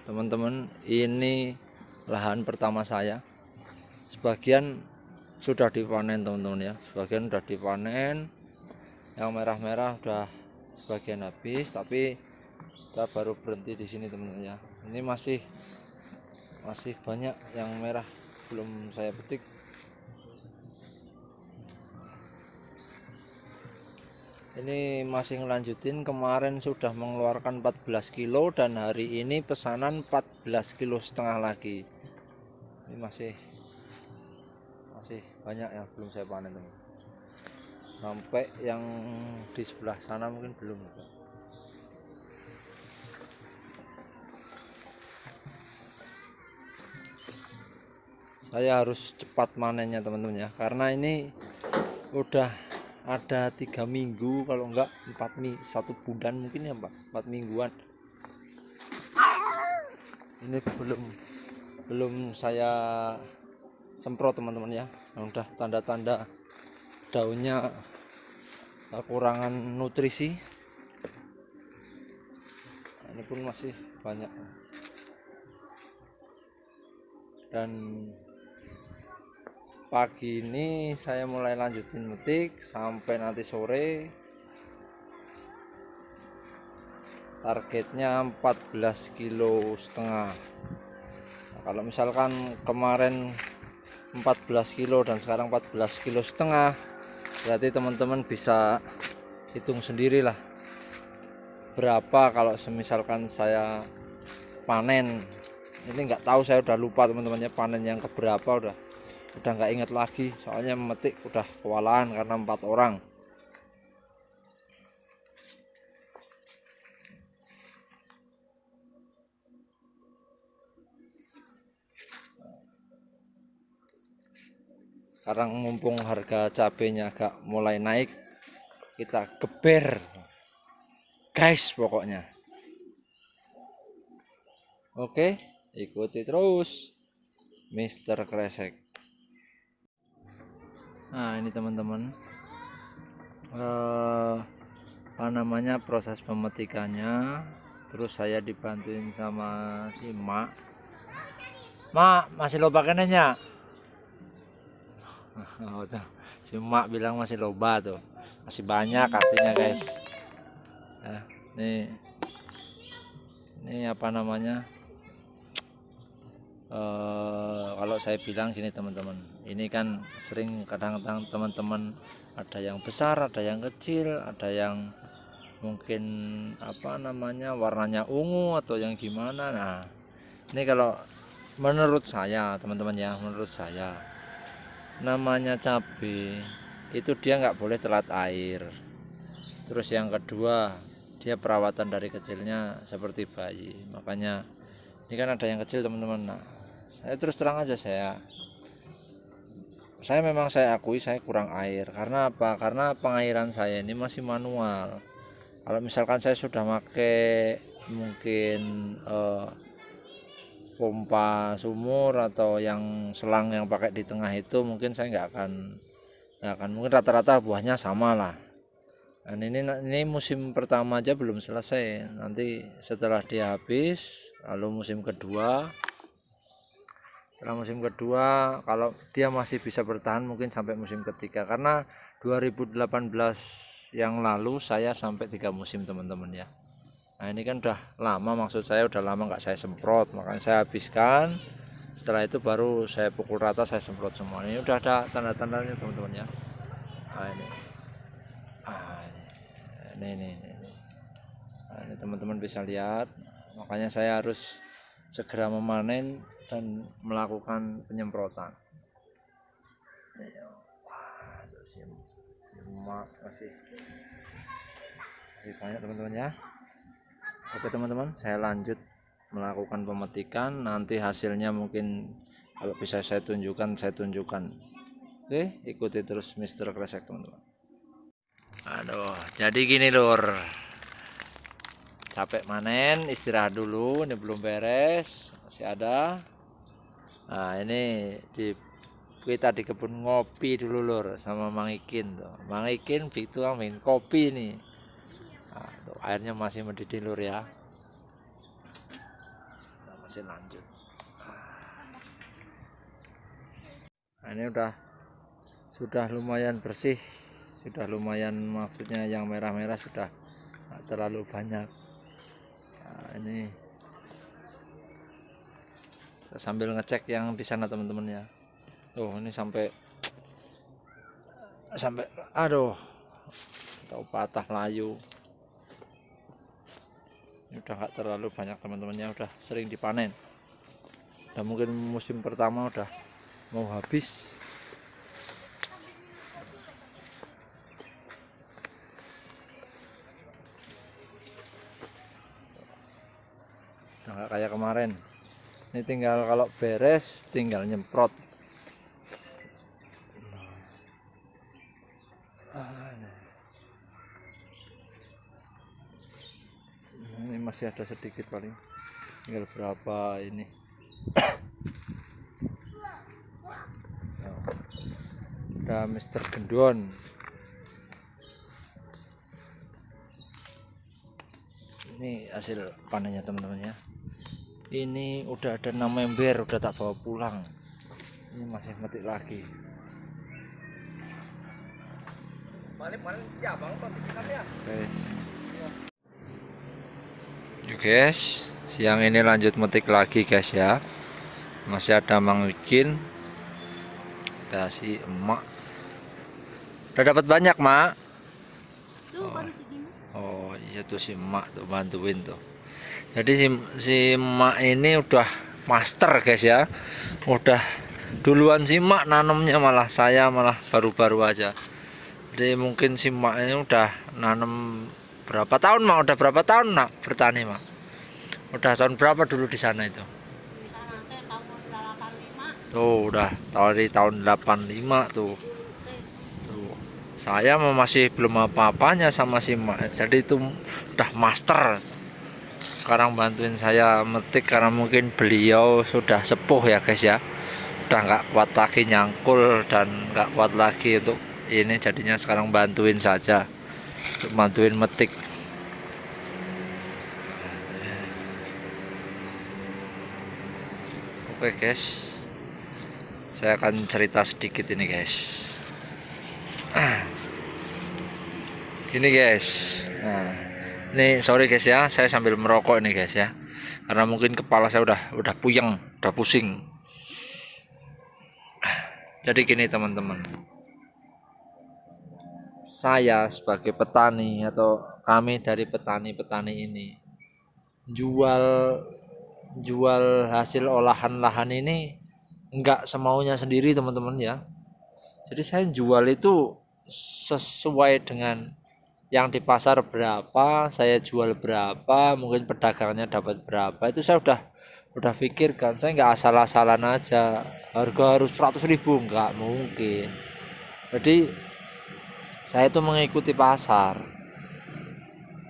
Teman-teman, ini lahan pertama saya. Sebagian sudah dipanen teman-teman ya. Sebagian sudah dipanen. Yang merah-merah udah sebagian habis, tapi kita baru berhenti di sini teman-teman ya. Ini masih banyak yang merah belum saya petik. Ini masih ngelanjutin, kemarin sudah mengeluarkan 14 kilo dan hari ini pesanan 14 kilo setengah lagi. Ini masih banyak yang belum saya panen teman. Sampai yang di sebelah sana mungkin belum. Saya harus cepat manennya teman-teman ya, karena ini udah ada 3 minggu, kalau enggak 1 bulan mungkin ya Pak, 4 mingguan. Ini belum saya semprot teman-teman ya. Udah tanda-tanda daunnya kekurangan nutrisi. Ini pun masih banyak. Dan pagi ini saya mulai lanjutin metik sampai nanti sore. Targetnya 14 kilo setengah. Nah, kalau misalkan kemarin 14 kilo dan sekarang 14 kilo setengah, berarti teman-teman bisa hitung sendirilah berapa kalau semisalkan saya panen. Ini nggak tahu, saya udah lupa teman-teman ya, panen yang keberapa udah nggak inget lagi, soalnya memetik udah kewalahan karena 4 orang. Sekarang mumpung harga cabenya agak mulai naik, kita geber guys pokoknya. Oke, ikuti terus Mr. Kresek. Nah ini teman-teman, apa namanya, proses pemetikannya. Terus saya dibantuin sama si Mak. Mak, masih loba kenanya? Oh, tuh. Si Mak bilang masih loba tuh, masih banyak artinya guys. Nah, ini apa namanya, kalau saya bilang gini teman-teman, ini kan sering kadang-kadang teman-teman ada yang besar, ada yang kecil, ada yang mungkin apa namanya warnanya ungu atau yang gimana. Nah ini kalau menurut saya teman-teman ya, menurut saya namanya cabai itu dia nggak boleh telat air. Terus yang kedua, dia perawatan dari kecilnya seperti bayi. Makanya ini kan ada yang kecil teman-teman. Nah, saya terus terang aja, saya memang saya akui saya kurang air. Karena apa? Karena pengairan saya ini masih manual. Kalau misalkan saya sudah pakai mungkin pompa sumur atau yang selang yang pakai di tengah itu, mungkin saya nggak akan mungkin rata-rata buahnya sama lah. Dan ini musim pertama aja belum selesai. Nanti setelah dia habis, lalu musim kedua. Setelah musim kedua, kalau dia masih bisa bertahan mungkin sampai musim ketiga. Karena 2018 yang lalu saya sampai 3 musim teman-teman ya. Nah ini kan udah lama, maksud saya udah lama nggak saya semprot, makanya saya habiskan. Setelah itu baru saya pukul rata, saya semprot semua. Ini udah ada tanda-tandanya teman-teman ya. Nah ini. Nah, ini teman-teman bisa lihat. Makanya saya harus segera memanen dan melakukan penyemprotan. Wah, masih banyak teman-teman ya. Oke teman-teman, saya lanjut melakukan pemetikan. Nanti hasilnya mungkin kalau bisa saya tunjukkan. Oke, ikuti terus Mr. Kresek teman-teman. Aduh, jadi gini lur, capek manen, istirahat dulu. Ini belum beres, masih ada. Nah ini kita di kebun ngopi dulu lur, sama Mang Ikin tuh. Mang Ikin itu amin kopi nih. Nah, tuh, airnya masih mendidih lur ya. masih lanjut. Nah, ini sudah lumayan bersih, sudah lumayan, maksudnya yang merah-merah sudah nggak terlalu banyak. Nah, ini sambil ngecek yang di sana teman-teman ya. Tuh ini sampai aduh, tahu patah layu. Ini udah nggak terlalu banyak teman-temannya, udah sering dipanen. Udah mungkin musim pertama udah mau habis. Udah nggak kayak kemarin. Ini tinggal kalau beres tinggal nyemprot. Ini masih ada sedikit paling, tinggal berapa ini. Ada Mr. Gendon. Ini hasil panennya teman-teman ya. Ini udah ada 6 ember, udah tak bawa pulang. Ini masih metik lagi. Yuk guys, siang ini lanjut metik lagi guys ya. Masih ada Mang Wikin, ada si emak. Udah dapat banyak mak. Oh iya tuh si emak tuh bantuin tuh. Jadi si emak ini udah master guys ya. Udah duluan si emak nanamnya, malah saya malah baru-baru aja. Jadi mungkin si emak ini udah nanam berapa tahun mak? Udah berapa tahun nak bertani mak? Udah tahun berapa dulu di sana itu? Di sana teh tahun 85. Tuh udah dari tahun 85 tuh. Tuh. Saya masih belum apa-apanya sama si emak. Jadi itu udah master. Sekarang bantuin saya metik karena mungkin beliau sudah sepuh ya guys ya, udah nggak kuat lagi nyangkul dan nggak kuat lagi untuk ini, jadinya sekarang bantuin saja untuk bantuin metik. Oke guys, saya akan cerita sedikit ini guys. Gini guys, nah ini sorry guys ya, saya sambil merokok ini guys ya, karena mungkin kepala saya udah puyeng, udah pusing. Jadi gini teman-teman, saya sebagai petani atau kami dari petani-petani ini jual hasil olahan lahan ini enggak semaunya sendiri teman-teman ya. Jadi saya jual itu sesuai dengan yang di pasar berapa, saya jual berapa, mungkin pedagangnya dapat berapa, itu saya udah pikirkan. Saya nggak asal-asalan aja harga harus 100.000, nggak mungkin. Jadi saya itu mengikuti pasar,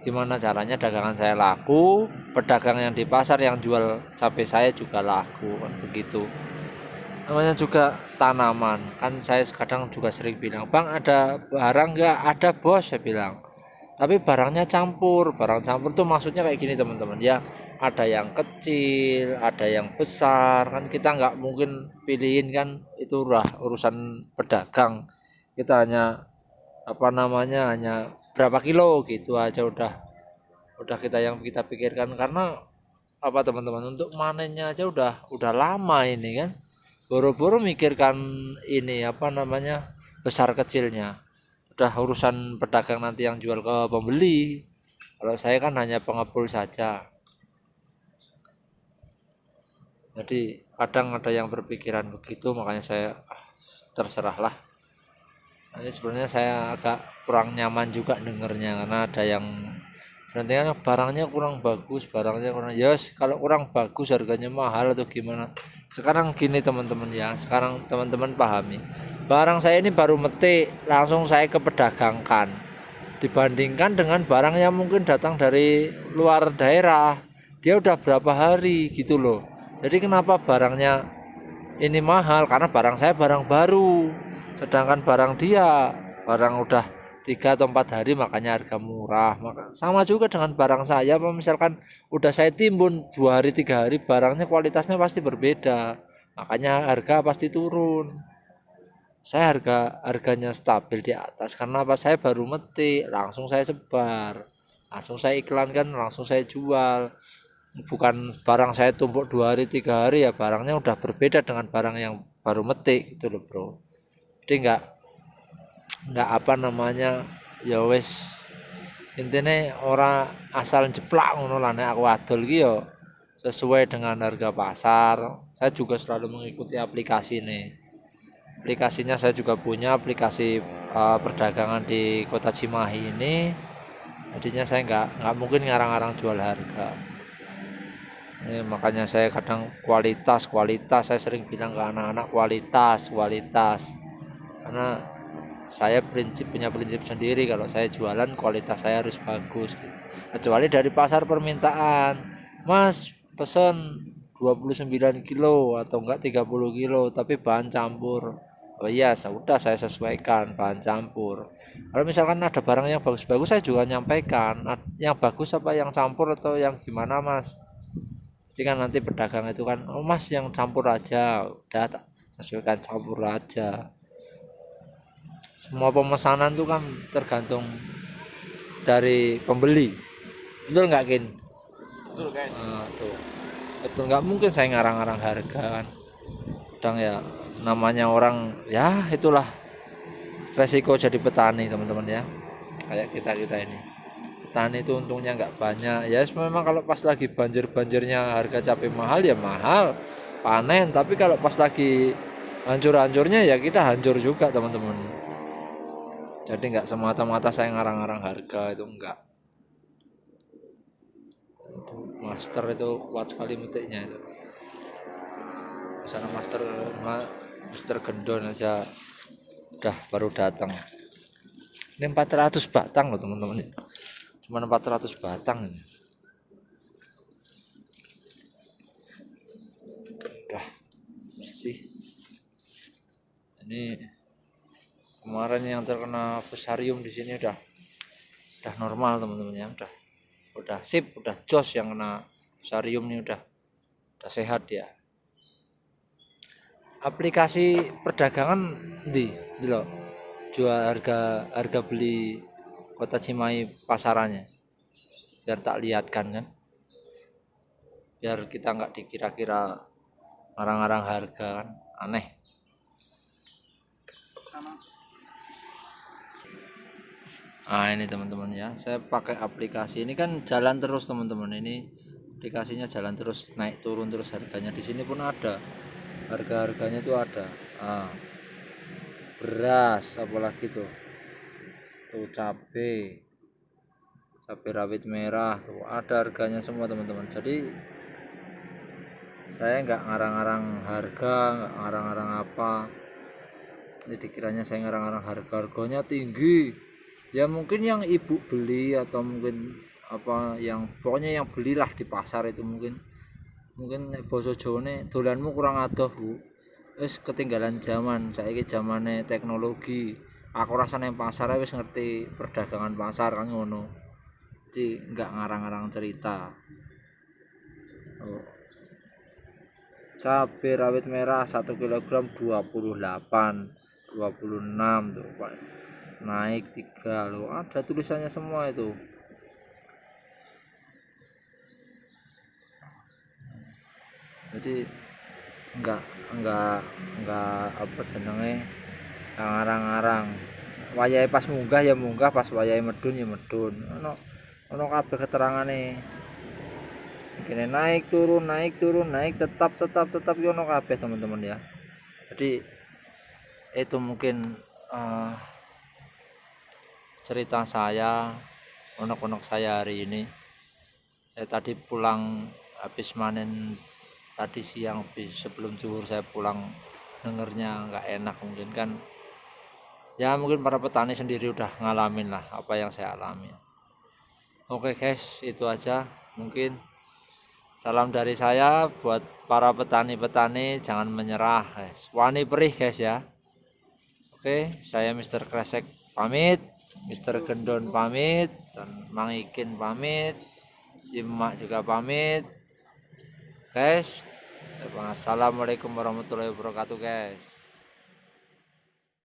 gimana caranya dagangan saya laku, pedagang yang di pasar yang jual cabai saya juga laku, kan begitu. Namanya juga tanaman kan, saya kadang juga sering bilang, bang ada barang nggak? Ada bos, saya bilang, tapi barangnya campur. Barang campur tuh maksudnya kayak gini teman-teman ya, ada yang kecil, ada yang besar, kan kita nggak mungkin pilihin kan, itu urusan pedagang. Kita hanya hanya berapa kilo gitu aja udah kita pikirkan. Karena apa teman-teman, untuk manennya aja udah lama ini kan, boro-boro mikirkan ini besar kecilnya. Udah urusan pedagang nanti yang jual ke pembeli. Kalau saya kan hanya pengepul saja. Jadi kadang ada yang berpikiran begitu, makanya saya terserahlah. Ini sebenarnya saya agak kurang nyaman juga dengernya, karena ada yang sebenarnya barangnya kurang bagus, kalau kurang bagus harganya mahal atau gimana. Sekarang gini teman-teman ya, sekarang teman-teman pahami, barang saya ini baru metik langsung saya kepedagangkan, dibandingkan dengan barang yang mungkin datang dari luar daerah, dia udah berapa hari gitu loh. Jadi kenapa barangnya ini mahal? Karena barang saya barang baru, sedangkan barang dia barang udah 3 atau 4 hari makanya harga murah. Maka sama juga dengan barang saya, misalkan udah saya timbun 2 hari 3 hari, barangnya kualitasnya pasti berbeda, makanya harga pasti turun. Saya harganya stabil di atas karena apa, saya baru metik langsung saya sebar, langsung saya iklankan, langsung saya jual. Bukan barang saya tumpuk 2 hari 3 hari, ya barangnya udah berbeda dengan barang yang baru metik gitu loh bro. Jadi nggak apa namanya, ya wes intinya orang asal jeplak ngono lah, nek aku adol iki yo sesuai dengan harga pasar. Saya juga selalu mengikuti aplikasi nih. Aplikasinya saya juga punya aplikasi perdagangan di Kota Cimahi ini. Jadinya saya nggak mungkin ngarang-ngarang jual harga. Makanya saya kadang kualitas saya sering bilang ke anak-anak, kualitas karena saya punya prinsip sendiri, kalau saya jualan kualitas saya harus bagus gitu. Kecuali dari pasar permintaan, mas pesen 29 kilo atau enggak 30 kilo tapi bahan campur, oh iya sudah saya sesuaikan bahan campur. Kalau misalkan ada barang yang bagus-bagus, saya juga nyampaikan yang bagus apa yang campur atau yang gimana mas. Pasti kan nanti pedagang itu kan, oh mas yang campur aja, udah tak sesuaikan campur aja. Semua pemesanan tuh kan tergantung dari pembeli, betul nggak Kin? Betul guys. Tuh. Betul, nggak mungkin saya ngarang-ngarang harga kan. Kadang ya namanya orang, ya itulah resiko jadi petani teman-teman ya. Kayak kita ini petani itu untungnya nggak banyak ya. Memang kalau pas lagi banjirnya harga cabai mahal ya mahal panen, tapi kalau pas lagi hancur-hancurnya ya kita hancur juga teman-teman. Jadi nggak semata-mata saya ngarang-ngarang harga, itu enggak. Itu master itu kuat sekali metiknya itu. Sana Mister Gendon aja udah baru datang. Ini 400 batang loh teman-teman. Cuma 400 batang ini. Udah bersih. Ini kemarin yang terkena fusarium di sini udah normal teman-teman ya, udah sip, udah jos. Yang kena fusarium ini udah sehat ya. Aplikasi perdagangan di loh, jual harga beli Kota Cimahi pasarannya, biar tak lihatkan kan, biar kita nggak dikira-kira ngarang-ngarang harga kan, aneh. Nah ini teman-teman ya, saya pakai aplikasi ini kan jalan terus teman-teman. Ini aplikasinya jalan terus, naik turun terus harganya. Di sini pun ada harganya tuh ada. Beras apalagi tuh cabai rawit merah tuh ada harganya semua teman-teman. Jadi saya nggak ngarang-ngarang harga, nggak ngarang-ngarang apa. Ini dikiranya saya ngarang-ngarang harganya tinggi. Ya mungkin yang ibu beli atau mungkin apa yang pokoknya yang belilah di pasar itu mungkin basa Jawane dolanmu kurang adoh Bu. Wis ketinggalan zaman, saiki zamane teknologi. Aku rasane pasar wis ngerti perdagangan pasar kan ngono. Jadi enggak ngarang-ngarang cerita. Oh. Cabai rawit merah 1 kg 28, 26 tuh Pak. Naik 3 loh, ada tulisannya semua itu. Jadi enggak apa jenenge ngarang-ngarang. Wayahe pas munggah ya munggah, pas wayahe medun ya medun. Ono kabeh keterangane. Kene naik turun tetap yo ono kabeh teman-teman ya. Jadi itu mungkin cerita saya, unek-unek saya hari ini. Tadi pulang habis manen tadi siang, sebelum zuhur saya pulang, dengernya nggak enak mungkin kan. Ya mungkin para petani sendiri udah ngalamin lah apa yang saya alami. Oke guys, itu aja mungkin. Salam dari saya buat para petani-petani, jangan menyerah guys. Wani perih guys ya. Oke, saya Mr. Kresek pamit. Mister Gendon pamit, dan Mang Ikin pamit, si Mak juga pamit. Guys, assalamualaikum warahmatullahi wabarakatuh guys.